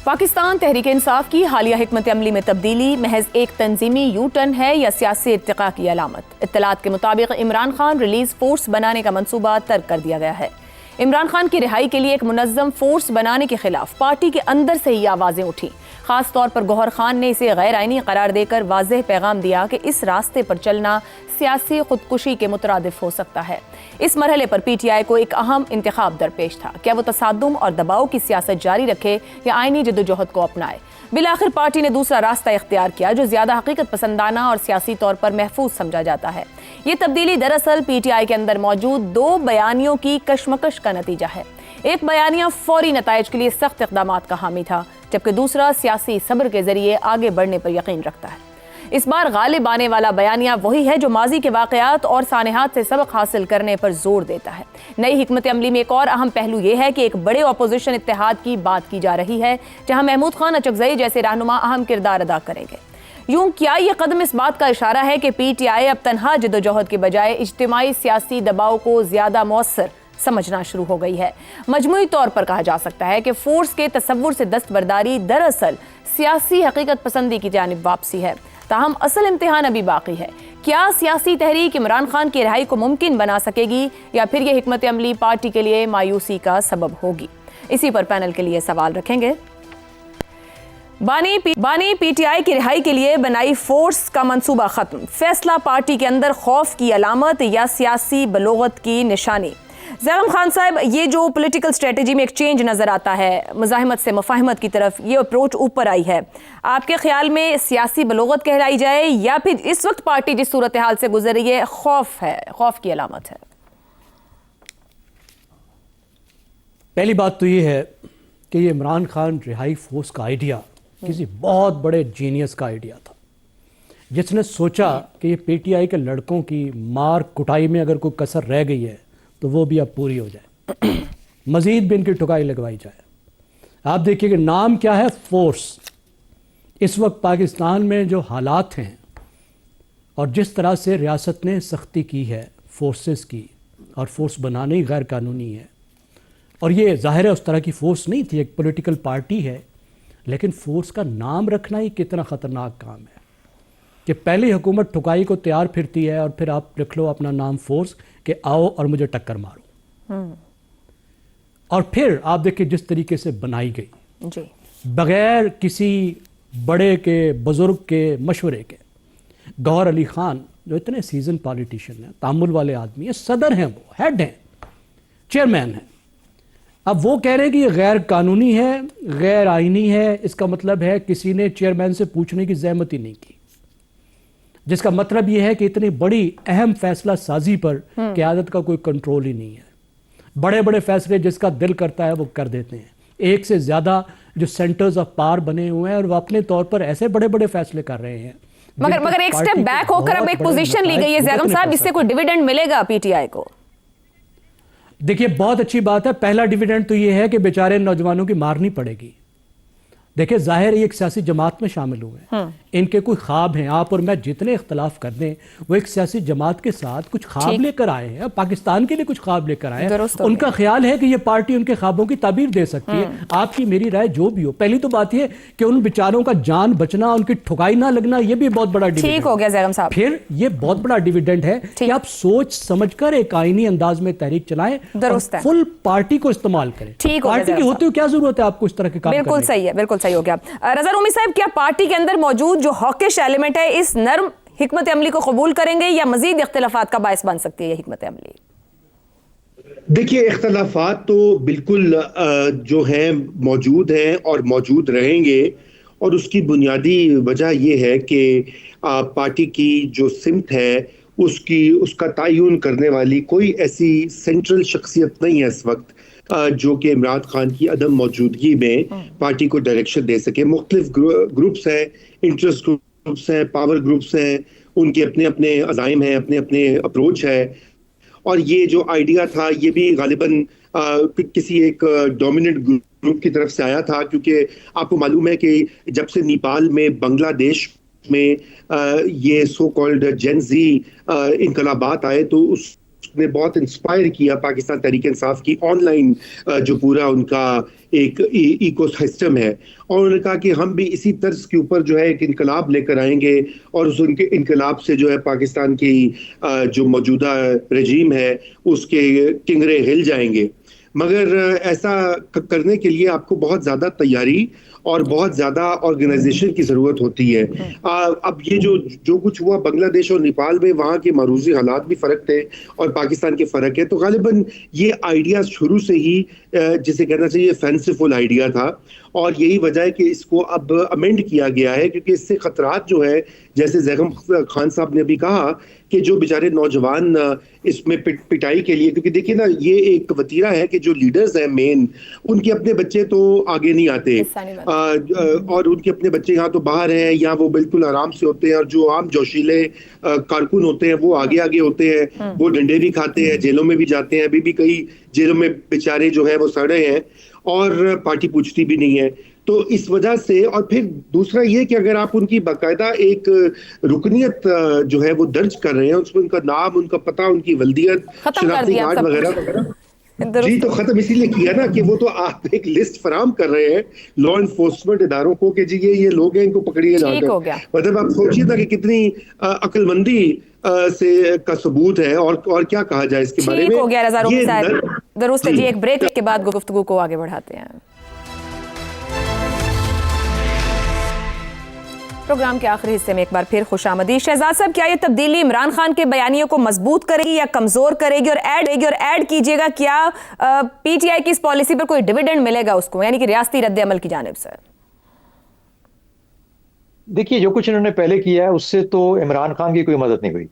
पाकिस्तान तहरीक इंसाफ की हालिया हिकमत अमली में तब्दीली महज एक तंजीमी यू टर्न है या सियासी इर्तिका की अलामत। इत्तलात के मुताबिक इमरान खान रिलीज फोर्स बनाने का मंसूबा तर्क कर दिया गया है। इमरान खान की रिहाई के लिए एक मुनज़्ज़म फोर्स बनाने के खिलाफ पार्टी के अंदर से ही आवाजें उठी। खास तौर पर गौहर खान ने इसे गैर आईनी करार देकर वाज़ेह पैगाम दिया कि इस रास्ते पर चलना सियासी खुदकुशी के मुतरादिफ हो सकता है। इस मरहले पर पीटीआई को एक अहम इंतखाब दरपेश था, क्या वो तसादुम और दबाव की सियासत जारी रखे या आईनी जद्दोजहद को अपनाए। बिलाखिर पार्टी ने दूसरा रास्ता इख्तियार किया जो ज्यादा हकीकत पसंदाना और सियासी तौर पर महफूज समझा जाता है। ये तब्दीली दरअसल पीटीआई के अंदर मौजूद दो बयानियों की कशमकश का नतीजा है। एक बयानिया फौरी नताइज के लिए सख्त इक़दामात का हामी था, जबकि दूसरा सियासी सब्र के जरिए आगे बढ़ने पर यकीन रखता है। इस बार गालिब आने वाला बयानिया वही है जो माजी के वाक़यात और सानेहात से सबक हासिल करने पर जोर देता है। नई हिकमत अमली में एक और अहम पहलू यह है कि एक बड़े अपोजिशन इत्तेहाद की बात की जा रही है, जहां महमूद खान अचकज़ई जैसे रहनुमा अहम किरदार अदा करेंगे। यूं क्या यह कदम इस बात का इशारा है कि पीटीआई अब तनहा जद्दोजहद के बजाय इज्तिमाई सियासी दबाव को ज्यादा मौसर समझना शुरू हो गई है। मजमूई तौर पर कहा जा सकता है कि फोर्स के तसव्वुर से दस्तबरदारी दरअसल सियासी हकीकत पसंदी की जानिब वापसी है। ताहम असल इम्तिहान अभी बाकी है। क्या सियासी तहरीक इमरान खान की रिहाई को मुमकिन बना सकेगी या फिर यह हिकमत अमली पार्टी के लिए मायूसी का सबब होगी? इसी पर पैनल के लिए सवाल रखेंगे। बानी पीटीआई की रिहाई के लिए बनाई फोर्स का मंसूबा खत्म, फैसला पार्टी के अंदर खौफ की अलामत या सियासी बलोगत की निशानी? ज़ैगम खान साहब, ये जो पॉलिटिकल स्ट्रेटजी में एक चेंज नज़र आता है, मुज़ाहिमत से मुफाहिमत की तरफ ये अप्रोच ऊपर आई है, आपके ख्याल में सियासी बलोगत कहलाई जाए या फिर इस वक्त पार्टी जिस सूरत हाल से गुजर रही है खौफ है, खौफ की अलामत है? पहली बात तो ये है कि ये इमरान खान रिहाई फोर्स का आइडिया किसी बहुत बड़े जीनियस का आइडिया था, जिसने सोचा कि ये पीटीआई के लड़कों की मार कुटाई में अगर कोई कसर रह गई है तो वो भी अब पूरी हो जाए, मजीद भी इनकी ठुकाई लगवाई जाए। आप देखिए कि नाम क्या है, फोर्स। इस वक्त पाकिस्तान में जो हालात हैं और जिस तरह से रियासत ने सख्ती की है फोर्सेस की, और फोर्स बनाना ही गैर कानूनी है, और ये ज़ाहिर है उस तरह की फोर्स नहीं थी, एक पॉलिटिकल पार्टी है, लेकिन फोर्स का नाम रखना ही कितना ख़तरनाक काम है कि पहली हुकूमत ठुकाई को तैयार फिरती है और फिर आप लिख लो अपना नाम फोर्स कि आओ और मुझे टक्कर मारो। और फिर आप देखिए जिस तरीके से बनाई गई जी, बगैर किसी बड़े के बुजुर्ग के मशवरे के। गौहर अली खान जो इतने सीजन पॉलिटिशियन हैं, तामुल वाले आदमी हैं, सदर हैं, वो हेड हैं, चेयरमैन हैं, अब वो कह रहे हैं कि ये गैर कानूनी है, गैर आईनी है। इसका मतलब है किसी ने चेयरमैन से पूछने की ज़हमत ही नहीं की, जिसका मतलब यह है कि इतनी बड़ी अहम फैसला साजी पर क़यादत का कोई कंट्रोल ही नहीं है। बड़े बड़े फैसले जिसका दिल करता है वो कर देते हैं। एक से ज़्यादा जो सेंटर्स ऑफ पावर बने हुए हैं और वो अपने तौर पर ऐसे बड़े बड़े फैसले कर रहे हैं। मगर एक स्टेप बैक होकर अब एक पोजीशन ली गई है ज़ैगम साहब, इससे कोई डिविडेंड मिलेगा पीटीआई को? देखिए बहुत अच्छी बात है। पहला डिविडेंड तो ये है कि बेचारे नौजवानों की मारनी पड़ेगी। देखिए जाहिर है एक सियासी जमात में शामिल हुए हैं, इनके कोई ख्वाब हैं। आप और मैं जितने इख्तलाफ कर दें, वो एक सियासी जमात के साथ कुछ ख्वाब लेकर आए हैं, पाकिस्तान के लिए कुछ ख्वाब लेकर आए हैं। उनका ख्याल है कि ये पार्टी उनके ख्वाबों की ताबीर दे सकती है। आपकी मेरी राय जो भी हो, पहली तो बात ये कि उन बेचारों का जान बचना, उनकी ठुकाई ना लगना, ये भी बहुत बड़ा डिविडेंड। ठीक हो गया ज़ैगम साहब। फिर ये बहुत बड़ा डिविडेंड है कि आप सोच समझकर एक आईनी अंदाज में तहरीक चलाएं, फुल पार्टी को इस्तेमाल करें। पार्टी की होते हुए क्या जरूरत है आपको इस तरह के काम? बिल्कुल सही है, बिल्कुल सही हो गया। रज़ा रूमी साहब, क्या पार्टी के अंदर मौजूद जो हॉकिश एलिमेंट है इस नर्म हिकमत अमली को कबूल करेंगे या मजीद इख्तिलाफात का बायस बन सकती है ये हिकमत अमली? देखिए इख्तिलाफात तो बिल्कुल जो हैं मौजूद हैं और मौजूद रहेंगे, और उसकी बुनियादी वजह यह है कि पार्टी की जो सिमत है उसका तयन करने वाली कोई ऐसी सेंट्रल शख्सियत नहीं है इस वक्त जो कि इमरान खान की अदम मौजूदगी में पार्टी को डायरेक्शन दे सके। मुख्तलिफ ग्रुप्स हैं, इंटरेस्ट ग्रुप्स हैं, पावर ग्रुप्स हैं, उनके अपने अपने अज़ाइम हैं, अपने अपने अप्रोच है। और ये जो आइडिया था ये भी गालिबन किसी एक डोमिनेंट ग्रुप की तरफ से आया था, क्योंकि आपको मालूम है कि जब से नेपाल में, बांग्लादेश में ये सो कॉल्ड जेन ज़ी इनकलाबात आए, तो उस ने बहुत इंस्पायर किया पाकिस्तान तहरीक इंसाफ की ऑनलाइन जो पूरा उनका एक इको सिस्टम है, और उन्होंने कहा कि हम भी इसी तर्ज के ऊपर जो है एक इनकलाब लेकर आएंगे और उस उनके इनकलाब से जो है पाकिस्तान की जो मौजूदा रजीम है उसके किंगरे हिल जाएंगे। मगर ऐसा करने के लिए आपको बहुत ज़्यादा तैयारी और बहुत ज़्यादा ऑर्गेनाइजेशन की ज़रूरत होती है। अब ये जो कुछ हुआ बांग्लादेश और नेपाल में, वहाँ के मारूजी हालात भी फ़र्क थे और पाकिस्तान के फ़र्क है, तो गालिबन ये आइडिया शुरू से ही जिसे कहना चाहिए फैंसीफुल आइडिया था, और यही वजह है कि इसको अब अमेंड किया गया है, क्योंकि इससे खतरात जो है, जैसे जैगम खान साहब ने अभी कहा कि जो बेचारे नौजवान इसमें पिटाई के लिए, क्योंकि देखिए ना ये एक वतीरा है कि जो लीडर्स हैं मेन, उनके अपने बच्चे तो आगे नहीं आते, और उनके अपने बच्चे यहाँ तो बाहर हैं, या वो बिल्कुल आराम से होते हैं, और जो आम जोशीले कारकुन होते हैं वो आगे आगे होते हैं, वो डंडे भी खाते हैं, जेलों में भी जाते हैं, अभी भी कई जेलों में बेचारे जो है वो सड़े हैं और पार्टी पूछती भी नहीं है। तो इस वजह से, और फिर दूसरा ये कि अगर आप उनकी बाकायदा एक रुकनियत जो है वो दर्ज कर रहे हैं, उसमें उनका नाम, उनका पता, उनकी वल्दियत, शनाख्ती कार्ड वगैरह, जी, तो खत्म इसीलिए किया ना कि वो तो आप एक लिस्ट फराम कर रहे हैं लॉ इन्फोर्समेंट इदारों को कि जी ये लोग हैं, इनको पकड़िए जाकर। मतलब आप सोचिए ना कि कितनी अक्लमंदी से का सबूत है, और क्या कहा जाए इसके बारे में। हो गया रज़ा रूमी साहब, दुरुस्त है जी। एक ब्रेक के बाद गुफ्तगू को आगे बढ़ाते हैं। प्रोग्राम के आखिरी हिस्से में एक बार फिर खुशामदीद। शहजाद साहब, क्या ये तब्दीली इमरान खान के बयानियों को मजबूत करेगी या कमजोर करेगी? और ऐड कीजिएगा, क्या पीटीआई की इस पॉलिसी पर कोई डिविडेंड मिलेगा उसको, यानी कि रियासती रद्द अमल की जानिब से? देखिए, जो कुछ इन्होंने पहले किया है उससे तो इमरान खान की कोई मदद नहीं हुई,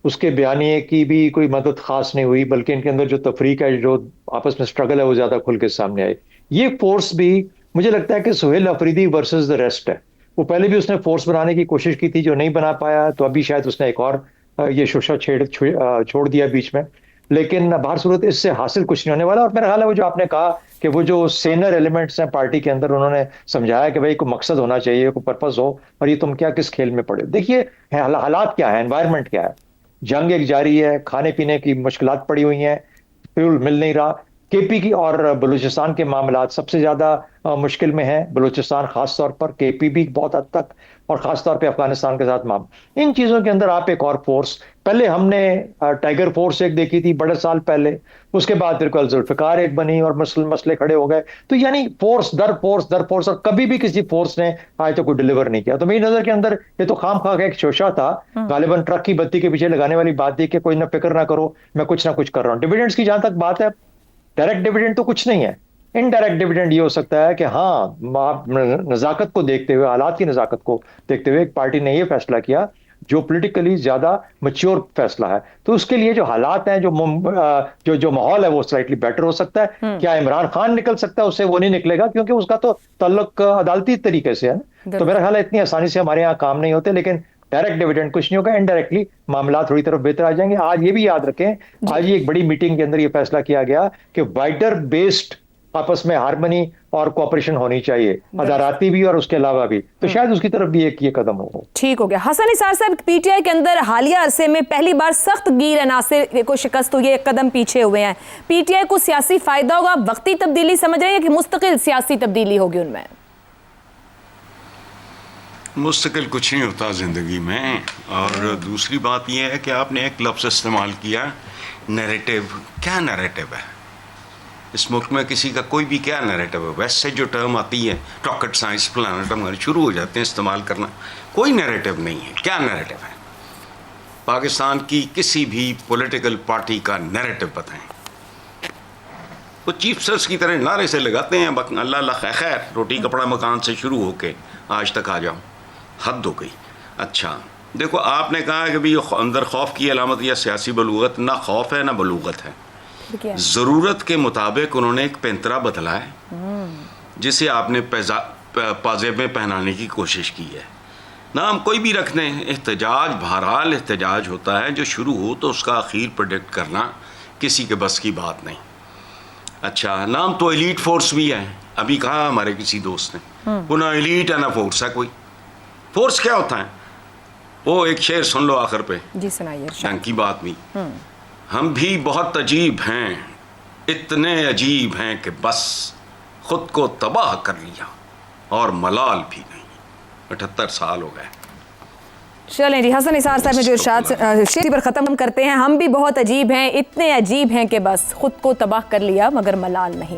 उसके बयानिए की भी कोई मदद खास नहीं हुई, बल्कि इनके अंदर जो तफरीक है, जो आपस में स्ट्रगल है, वो ज्यादा खुल के सामने आए। ये फोर्स भी मुझे लगता है कि Suhail Afridi versus the rest है। वो पहले भी उसने फोर्स बनाने की कोशिश की थी, जो नहीं बना पाया, तो अभी शायद उसने एक और ये शोशा छोड़ दिया बीच में। लेकिन बाहर सूरत इससे हासिल कुछ नहीं होने वाला। और मेरा ख्याल है वो जो आपने कहा कि वो जो सेनर एलिमेंट्स हैं पार्टी के अंदर, उन्होंने समझाया कि भाई कोई मकसद होना चाहिए, कोई पर्पस हो, और ये तुम क्या किस खेल में पड़े। देखिए हालात क्या है, एनवायरनमेंट क्या है, जंग एक जारी है, खाने पीने की मुश्किलात पड़ी हुई हैं, फ्यूल मिल नहीं रहा। केपी की और बलूचिस्तान के मामलात सबसे ज्यादा मुश्किल में है, बलूचिस्तान खास तौर पर, केपी भी बहुत हद तक, और खास तौर पे अफगानिस्तान के साथ मामला। इन चीजों के अंदर आप एक और फोर्स, पहले हमने टाइगर फोर्स एक देखी थी बड़े साल पहले, उसके बाद फिर जुल्फिकार एक बनी और मसले खड़े हो गए। तो यानी फोर्स दर फोर्स, और कभी भी किसी फोर्स ने आज तक कोई डिलीवर नहीं किया। तो मेरी नजर के अंदर ये तो खाम खा एक शोशा था, गालिबन ट्रक की बत्ती के पीछे लगाने वाली बात थी कि कोई ना फिक्र ना करो, मैं कुछ ना कुछ कर रहा हूँ। डिविडेंड्स की जहां तक बात है, डायरेक्ट डिविडेंड तो कुछ नहीं है, इनडायरेक्ट डिविडेंड ये हो सकता है कि हाँ, नजाकत को देखते हुए, हालात की नजाकत को देखते हुए एक पार्टी ने ये फैसला किया जो पॉलिटिकली ज्यादा मैच्योर फैसला है, तो उसके लिए जो हालात हैं, जो माहौल है, वो स्लाइटली बेटर हो सकता है। क्या इमरान खान निकल सकता है उससे? वो नहीं निकलेगा, क्योंकि उसका तो ताल्लुक अदालती तरीके से है। तो मेरा ख्याल है इतनी आसानी से हमारे यहाँ काम नहीं होते। लेकिन डायरेक्ट डिविडेंड कुछ नहीं होगा, इनडायरेक्टली मामला थोड़ी तरफ बेहतर आ जाएंगे। आज ये भी याद रखें, आज ही एक बड़ी मीटिंग के अंदर ये फैसला किया गया कि वाइडर बेस्ड आपस में हार्मनी और कोऑपरेशन होनी चाहिए, अदालती भी और उसके अलावा भी, तो शायद उसकी तरफ भी एक ये कदम हो। ठीक हो गया। हसन निसार साहब, पीटीआई के अंदर हालिया अरसे में पहली बार सख्त गिर अनासिर को शिकस्त हुई है, एक कदम पीछे हुए हैं। पीटीआई को सियासी फायदा होगा, वक्ती तब्दीली समझ रहे हैं कि मुस्तकिल सियासी तब्दीली होगी उनमें? मुस्तकिल कुछ नहीं होता ज़िंदगी में। और दूसरी बात यह है कि आपने एक लफ्ज़ इस्तेमाल किया, नैरेटिव। क्या नैरेटिव है इस मुल्क में? किसी का कोई भी क्या नैरेटिव है? वैसे से जो टर्म आती है, रॉकेट साइंस फलाना टर्म शुरू हो जाते हैं इस्तेमाल करना, कोई नैरेटिव नहीं है। क्या नैरेटिव है? पाकिस्तान की किसी भी पॉलिटिकल पार्टी का नैरेटिव बताएं। वो चीफ सर्स की तरह नारे से लगाते हैं, अल्लाह अल्लाह खैर, रोटी कपड़ा मकान से शुरू होके आज तक आ जाओ, हद हो गई। अच्छा देखो, आपने कहा कि भाई अंदर खौफ की अलामत या सियासी बलूगत, ना खौफ है ना बलूगत है। ज़रूरत के मुताबिक उन्होंने एक पैंतरा बदला है जिसे आपने पाजेब में पहनाने की कोशिश की है। नाम कोई भी रख दें, एहतजाज बहरहाल एहतजाज होता है, जो शुरू हो तो उसका आखिर प्रेडिक्ट करना किसी के बस की बात नहीं। अच्छा, नाम तो एलीट फोर्स भी है, अभी कहा हमारे किसी दोस्त ने, वो ना एलीट है ना फोर्स है कोई। फोर्स क्या होता है? वो एक शेर सुन लो आखिर पे, जी सुनाइए। ढंग की बात नहीं। हम भी बहुत अजीब हैं, इतने अजीब हैं कि बस खुद को तबाह कर लिया और मलाल भी नहीं। 78 साल हो गए। चलें जी, हसन निसार साहब ने जो शेर पर ख़त्म करते हैं, हम भी बहुत अजीब हैं, इतने अजीब हैं कि बस खुद को तबाह कर लिया मगर मलाल नहीं।